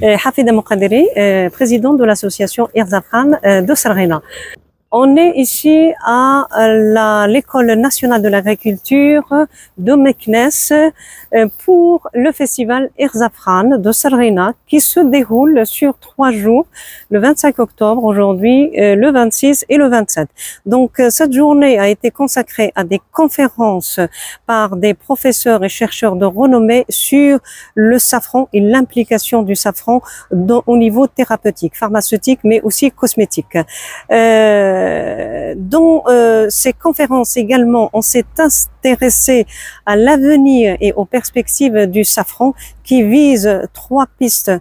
Hafida Moukaderi, président de l'association Irzafran de Sarghena. On est ici à l'école nationale de l'agriculture de Meknes pour le festival Irzafran de Sarghena qui se déroule sur 3 jours, le 25 octobre aujourd'hui, le 26 et le 27. Donc cette journée a été consacrée à des conférences par des professeurs et chercheurs de renommée sur le safran et l'implication du safran au niveau thérapeutique, pharmaceutique mais aussi cosmétique. Dans ces conférences également, on s'est intéressé à l'avenir et aux perspectives du safran qui vise 3 pistes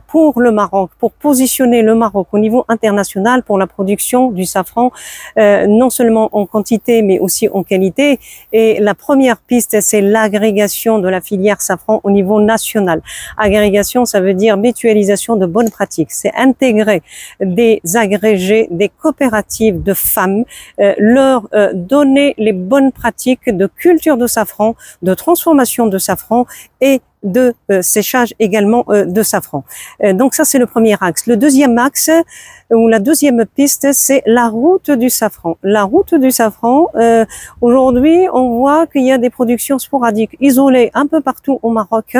pour le Maroc, pour positionner le Maroc au niveau international pour la production du safran, non seulement en quantité mais aussi en qualité. Et la première piste, c'est l'agrégation de la filière safran au niveau national. Agrégation, ça veut dire mutualisation de bonnes pratiques. C'est intégrer des agrégés, des coopératives de femmes, leur donner les bonnes pratiques de culture de safran, de transformation de safran et de séchage également de safran. Donc ça, c'est le premier axe. Le deuxième axe, ou la deuxième piste, c'est la route du safran. La route du safran, aujourd'hui, on voit qu'il y a des productions sporadiques, isolées un peu partout au Maroc,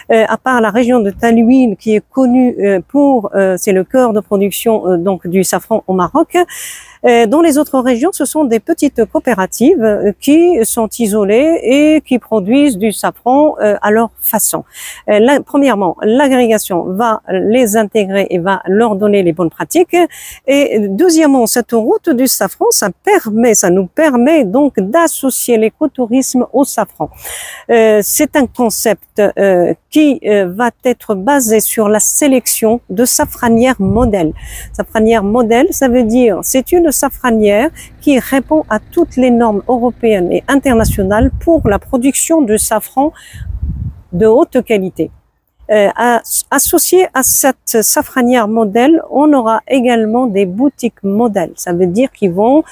à part la région de Talouine qui est connue pour, c'est le cœur de production donc du safran au Maroc. Dans les autres régions, ce sont des petites coopératives qui sont isolées et qui produisent du safran à leur façon. Premièrement, l'agrégation va les intégrer et va leur donner les bonnes pratiques. Et deuxièmement, cette route du safran, ça nous permet donc d'associer l'écotourisme au safran. C'est un concept qui va être basé sur la sélection de safranières modèles. Safranière modèle, ça veut dire c'est une safranière qui répond à toutes les normes européennes et internationales pour la production de safran de haute qualité. Associé à cette safranière modèle, on aura également des boutiques modèles. Ça veut dire qu'ils vont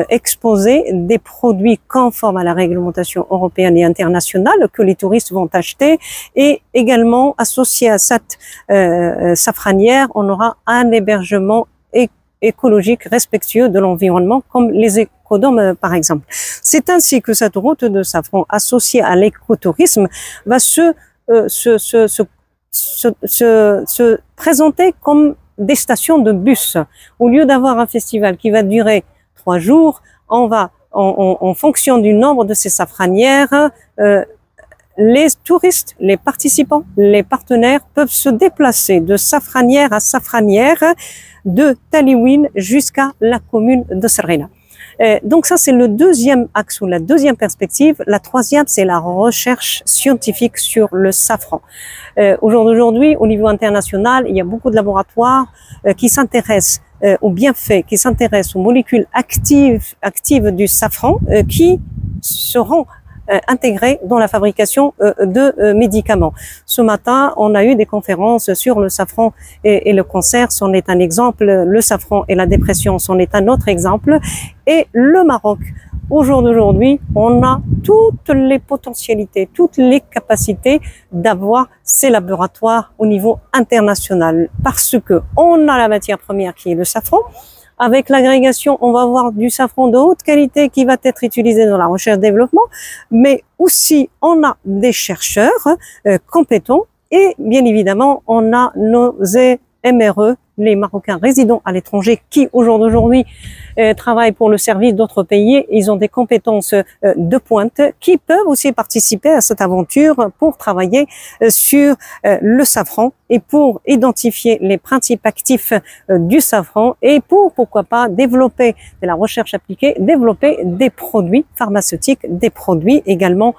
exposer des produits conformes à la réglementation européenne et internationale que les touristes vont acheter. Et également, associé à cette safranière, on aura un hébergement écologique respectueux de l'environnement, comme les écodomes par exemple. C'est ainsi que cette route de safran associée à l'écotourisme va se présenter comme des stations de bus. Au lieu d'avoir un festival qui va durer 3 jours, on va, en fonction du nombre de ces safranières, les touristes, les participants, les partenaires peuvent se déplacer de safranière à safranière, de Talouine jusqu'à la commune de Sarghena. Donc ça, c'est le deuxième axe ou la deuxième perspective. La troisième, c'est la recherche scientifique sur le safran. Aujourd'hui, au niveau international, il y a beaucoup de laboratoires qui s'intéressent aux bienfaits, qui s'intéressent aux molécules actives du safran qui seront intégrés dans la fabrication de médicaments. Ce matin, on a eu des conférences sur le safran et le cancer, c'en est un exemple. Le safran et la dépression, c'en est un autre exemple. Et le Maroc, au jour d'aujourd'hui, on a toutes les potentialités, toutes les capacités d'avoir ces laboratoires au niveau international parce que on a la matière première qui est le safran. Avec l'agrégation, on va avoir du safran de haute qualité qui va être utilisé dans la recherche-développement, mais aussi on a des chercheurs compétents et bien évidemment on a nos MRE, les Marocains résidant à l'étranger qui au jour d'aujourd'hui travaillent pour le service d'autres pays. Ils ont des compétences de pointe qui peuvent aussi participer à cette aventure pour travailler sur le safran et pour identifier les principes actifs du safran et pour, pourquoi pas, développer de la recherche appliquée, développer des produits pharmaceutiques, des produits également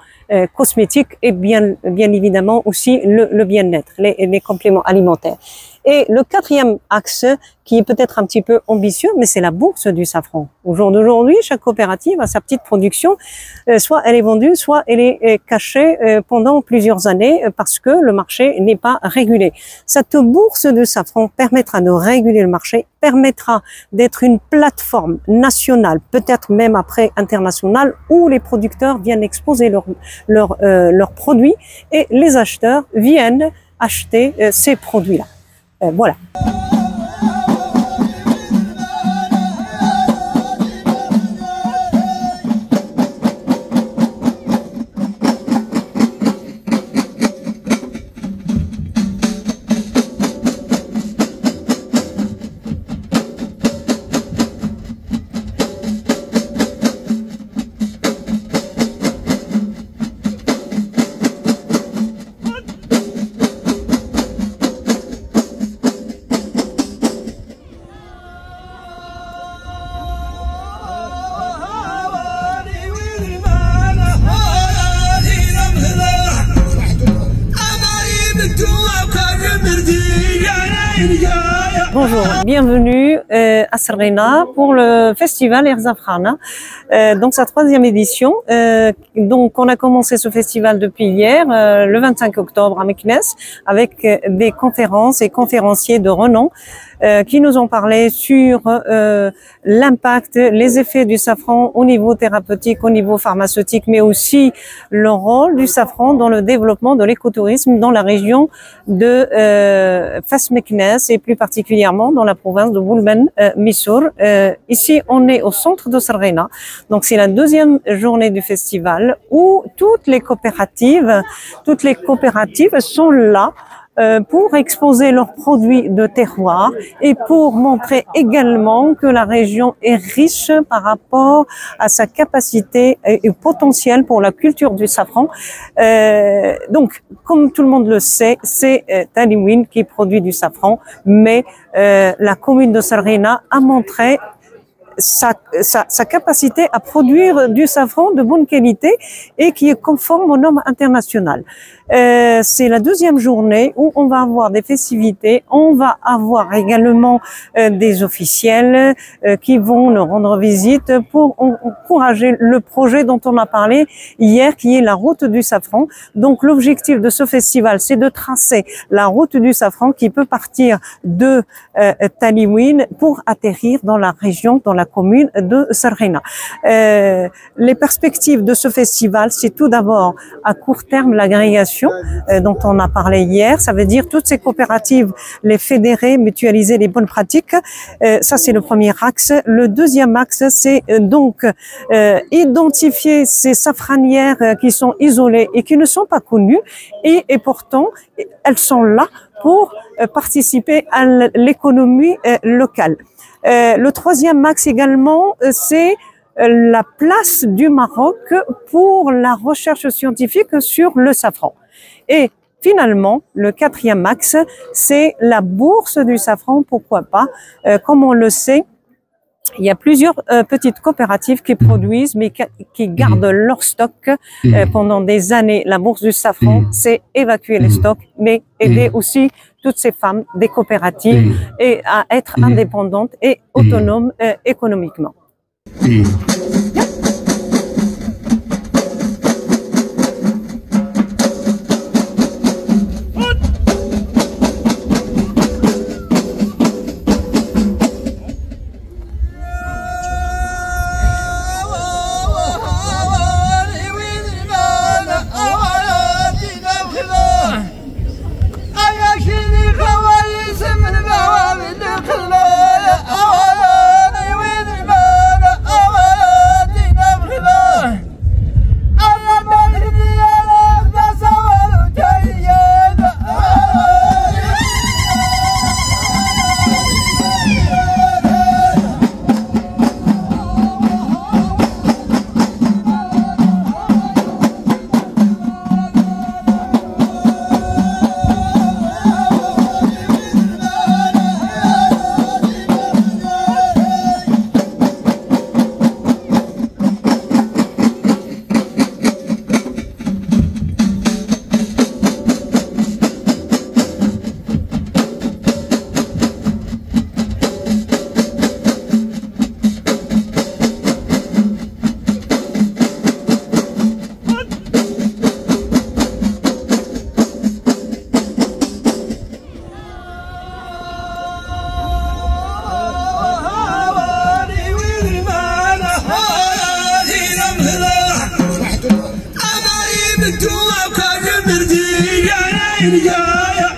cosmétiques et bien évidemment aussi le bien-être, les compléments alimentaires. Et le quatrième axe, qui est peut-être un petit peu ambitieux, mais c'est la bourse du safran. Au jour d'aujourd'hui, chaque coopérative a sa petite production, soit elle est vendue, soit elle est cachée pendant plusieurs années parce que le marché n'est pas régulé. Cette bourse de safran permettra de réguler le marché, permettra d'être une plateforme nationale, peut-être même après internationale, où les producteurs viennent exposer leurs produits et les acheteurs viennent acheter ces produits-là. Voilà. Bonjour, bienvenue à Sarghena pour le festival Erzafrana, donc sa 3e édition. Donc on a commencé ce festival depuis hier, le 25 octobre à Meknes, avec des conférences et conférenciers de renom qui nous ont parlé sur l'impact, les effets du safran au niveau thérapeutique, au niveau pharmaceutique, mais aussi le rôle du safran dans le développement de l'écotourisme dans la région de Fas Meknes et plus particulièrement dans la province de Boulben Missour. Ici, on est au centre de Sarghena, donc c'est la 2e journée du festival où toutes les coopératives sont là pour exposer leurs produits de terroir et pour montrer également que la région est riche par rapport à sa capacité et potentiel pour la culture du safran. Donc, comme tout le monde le sait, c'est Taliwin qui produit du safran, mais la commune de Sarghena a montré sa capacité à produire du safran de bonne qualité et qui est conforme aux normes internationales. C'est la 2e journée où on va avoir des festivités, on va avoir également des officiels qui vont nous rendre visite pour encourager le projet dont on a parlé hier, qui est la route du safran. Donc l'objectif de ce festival, c'est de tracer la route du safran qui peut partir de Taliwin pour atterrir dans la région, dans la commune de Sarghena. Les perspectives de ce festival, c'est tout d'abord à court terme l'agrégation dont on a parlé hier. Ça veut dire toutes ces coopératives, les fédérer, mutualiser les bonnes pratiques. Ça, c'est le premier axe. Le 2e axe, c'est donc identifier ces safranières qui sont isolées et qui ne sont pas connues et pourtant, elles sont là pour participer à l'économie locale. Le 3e axe également, c'est la place du Maroc pour la recherche scientifique sur le safran. Et finalement, le 4e axe, c'est la bourse du safran, pourquoi pas. Comme on le sait, il y a plusieurs petites coopératives qui produisent, mais qui gardent leur stock pendant des années. La bourse du safran, c'est évacuer les stocks, mais aider aussi toutes ces femmes des coopératives et à être indépendantes et autonomes économiquement. Yeah.